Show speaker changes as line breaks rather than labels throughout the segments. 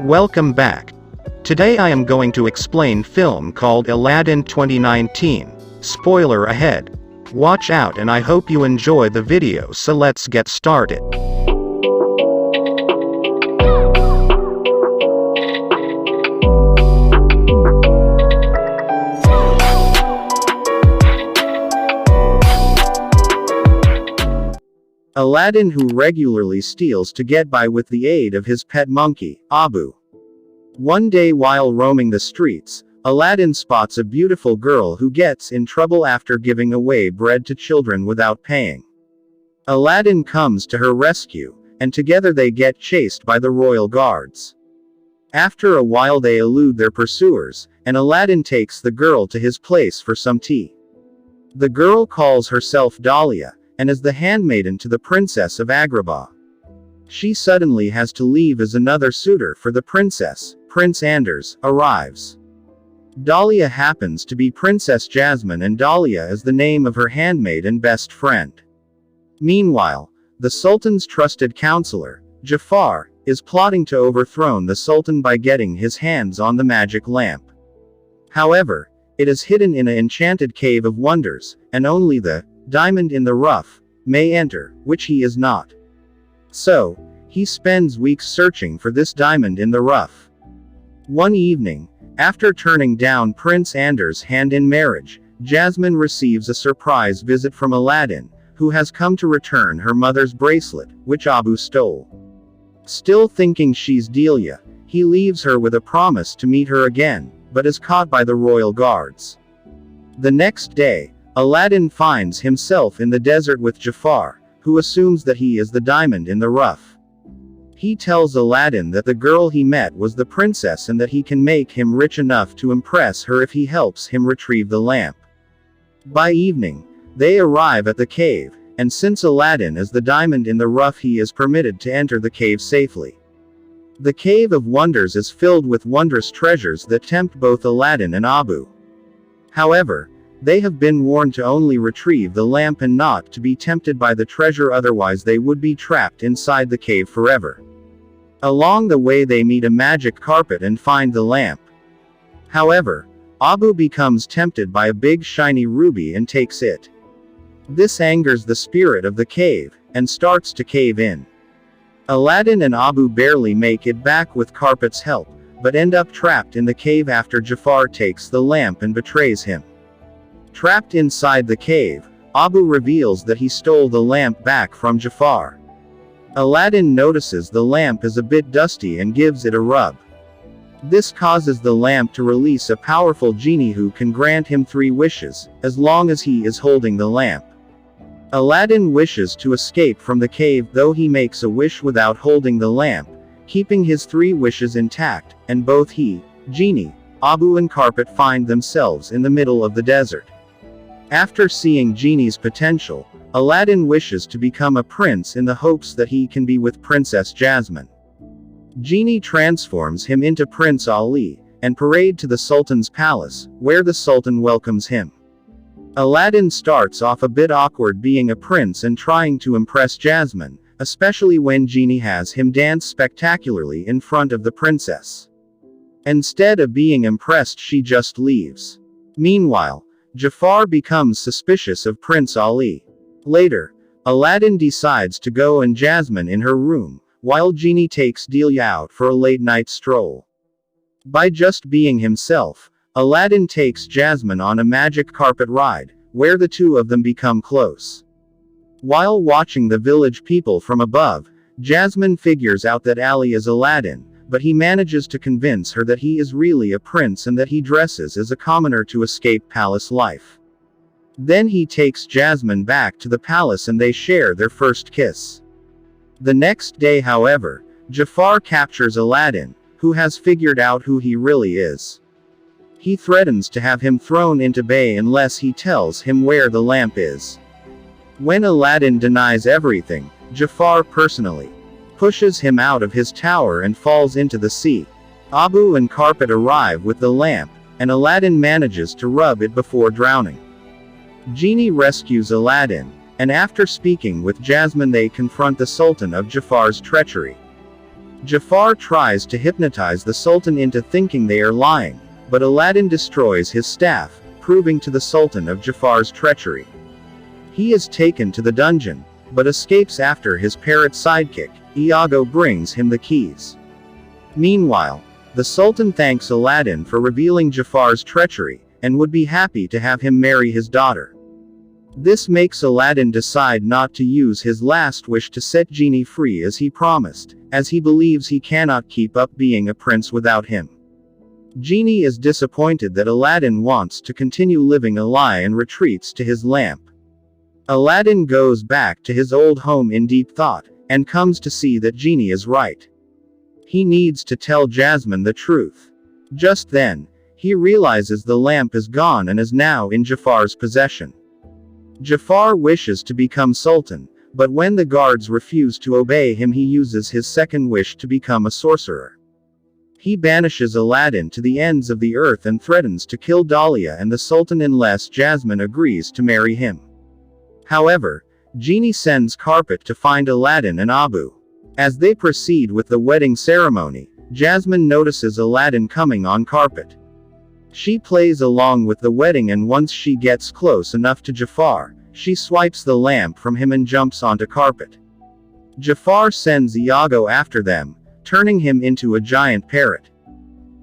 Welcome back. Today I am going to explain film called Aladdin 2019. Spoiler ahead. Watch out and I hope you enjoy the video, so let's get started. Aladdin, who regularly steals to get by with the aid of his pet monkey, Abu. One day while roaming the streets, Aladdin spots a beautiful girl who gets in trouble after giving away bread to children without paying. Aladdin comes to her rescue, and together they get chased by the royal guards. After a while they elude their pursuers, and Aladdin takes the girl to his place for some tea. The girl calls herself Dahlia, and is the handmaiden to the Princess of Agrabah. She suddenly has to leave as another suitor for the princess, Prince Anders, arrives. Dahlia happens to be Princess Jasmine, and Dahlia is the name of her handmaid and best friend. Meanwhile, the Sultan's trusted counselor, Jafar, is plotting to overthrow the Sultan by getting his hands on the magic lamp. However, it is hidden in an enchanted cave of wonders, and only the diamond in the rough may enter, which he is not. So, he spends weeks searching for this diamond in the rough. One evening, after turning down Prince Anders' hand in marriage, Jasmine receives a surprise visit from Aladdin, who has come to return her mother's bracelet, which Abu stole. Still thinking she's Dahlia, he leaves her with a promise to meet her again, but is caught by the royal guards. The next day, Aladdin finds himself in the desert with Jafar, who assumes that he is the diamond in the rough. He tells Aladdin that the girl he met was the princess and that he can make him rich enough to impress her if he helps him retrieve the lamp. By evening, they arrive at the cave, and since Aladdin is the diamond in the rough, he is permitted to enter the cave safely. The Cave of Wonders is filled with wondrous treasures that tempt both Aladdin and Abu. However, they have been warned to only retrieve the lamp and not to be tempted by the treasure, otherwise they would be trapped inside the cave forever. Along the way they meet a magic carpet and find the lamp. However, Abu becomes tempted by a big shiny ruby and takes it. This angers the spirit of the cave, and starts to cave in. Aladdin and Abu barely make it back with carpet's help, but end up trapped in the cave after Jafar takes the lamp and betrays him. Trapped inside the cave, Abu reveals that he stole the lamp back from Jafar. Aladdin notices the lamp is a bit dusty and gives it a rub. This causes the lamp to release a powerful genie who can grant him 3 wishes, as long as he is holding the lamp. Aladdin wishes to escape from the cave, though he makes a wish without holding the lamp, keeping his 3 wishes intact, and both he, Genie, Abu and Carpet find themselves in the middle of the desert. After seeing Genie's potential, Aladdin wishes to become a prince in the hopes that he can be with Princess Jasmine. Genie transforms him into Prince Ali, and parade to the Sultan's palace, where the Sultan welcomes him. Aladdin starts off a bit awkward being a prince and trying to impress Jasmine, especially when Genie has him dance spectacularly in front of the princess. Instead of being impressed, she just leaves. Meanwhile, Jafar becomes suspicious of Prince Ali. Later, Aladdin decides to go and Jasmine in her room, while Genie takes Dahlia out for a late-night stroll. By just being himself, Aladdin takes Jasmine on a magic carpet ride, where the two of them become close. While watching the village people from above, Jasmine figures out that Ali is Aladdin, but he manages to convince her that he is really a prince and that he dresses as a commoner to escape palace life. Then he takes Jasmine back to the palace and they share their first kiss. The next day, however, Jafar captures Aladdin, who has figured out who he really is. He threatens to have him thrown into bay unless he tells him where the lamp is. When Aladdin denies everything, Jafar personally pushes him out of his tower and falls into the sea. Abu and Carpet arrive with the lamp, and Aladdin manages to rub it before drowning. Genie rescues Aladdin, and after speaking with Jasmine they confront the Sultan of Jafar's treachery. Jafar tries to hypnotize the Sultan into thinking they are lying, but Aladdin destroys his staff, proving to the Sultan of Jafar's treachery. He is taken to the dungeon, but escapes after his parrot sidekick, Iago, brings him the keys. Meanwhile, the Sultan thanks Aladdin for revealing Jafar's treachery, and would be happy to have him marry his daughter. This makes Aladdin decide not to use his last wish to set Genie free as he promised, as he believes he cannot keep up being a prince without him. Genie is disappointed that Aladdin wants to continue living a lie and retreats to his lamp. Aladdin goes back to his old home in deep thought, and comes to see that Genie is right. He needs to tell Jasmine the truth. Just then, he realizes the lamp is gone and is now in Jafar's possession. Jafar wishes to become Sultan, but when the guards refuse to obey him, he uses his second wish to become a sorcerer. He banishes Aladdin to the ends of the earth and threatens to kill Dahlia and the Sultan unless Jasmine agrees to marry him. However, Genie sends Carpet to find Aladdin and Abu. As they proceed with the wedding ceremony, Jasmine notices Aladdin coming on Carpet. She plays along with the wedding, and once she gets close enough to Jafar, she swipes the lamp from him and jumps onto Carpet. Jafar sends Iago after them, turning him into a giant parrot.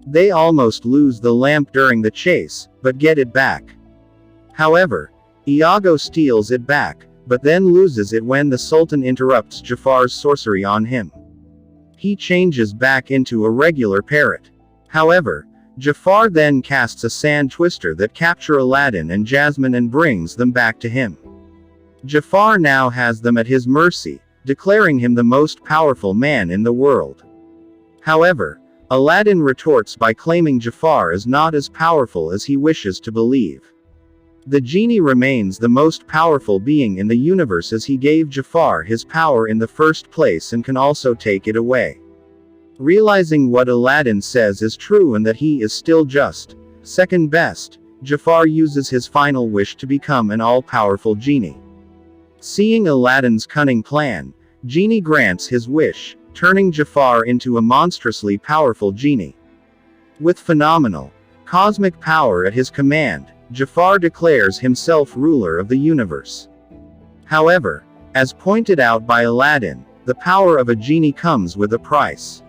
They almost lose the lamp during the chase, but get it back. However, Iago steals it back, but then loses it when the Sultan interrupts Jafar's sorcery on him. He changes back into a regular parrot. However, Jafar then casts a sand twister that captures Aladdin and Jasmine and brings them back to him. Jafar now has them at his mercy, declaring him the most powerful man in the world. However, Aladdin retorts by claiming Jafar is not as powerful as he wishes to believe. The Genie remains the most powerful being in the universe as he gave Jafar his power in the first place and can also take it away. Realizing what Aladdin says is true and that he is still just second best, Jafar uses his final wish to become an all-powerful genie. Seeing Aladdin's cunning plan, Genie grants his wish, turning Jafar into a monstrously powerful genie. With phenomenal, cosmic power at his command, Jafar declares himself ruler of the universe. However, as pointed out by Aladdin, the power of a genie comes with a price.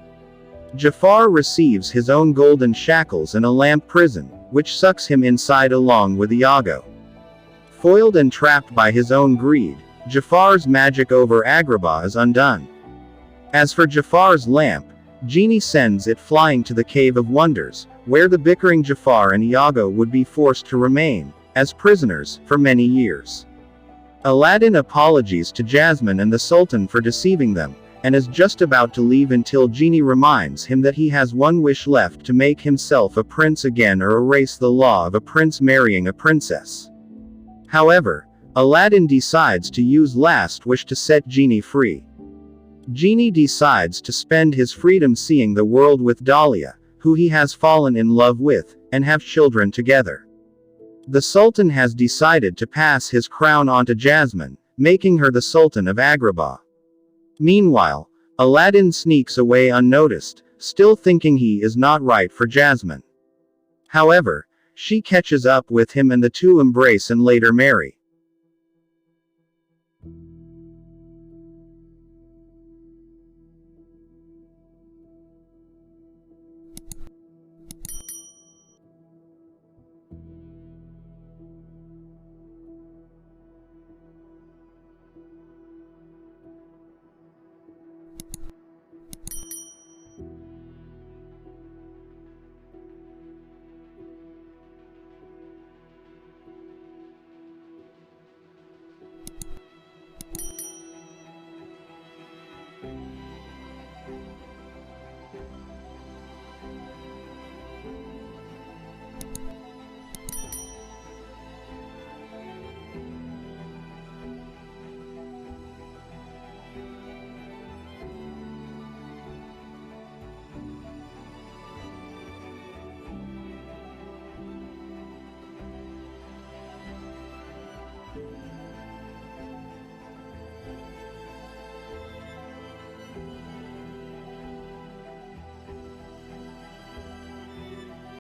Jafar receives his own golden shackles and a lamp prison, which sucks him inside along with Iago. Foiled and trapped by his own greed, Jafar's magic over Agrabah is undone. As for Jafar's lamp, Genie sends it flying to the Cave of Wonders, where the bickering Jafar and Iago would be forced to remain, as prisoners, for many years. Aladdin apologies to Jasmine and the Sultan for deceiving them, and is just about to leave until Genie reminds him that he has one wish left to make himself a prince again or erase the law of a prince marrying a princess. However, Aladdin decides to use last wish to set Genie free. Genie decides to spend his freedom seeing the world with Dahlia, who he has fallen in love with, and have children together. The Sultan has decided to pass his crown onto Jasmine, making her the Sultan of Agrabah. Meanwhile, Aladdin sneaks away unnoticed, still thinking he is not right for Jasmine. However, she catches up with him and the two embrace and later marry.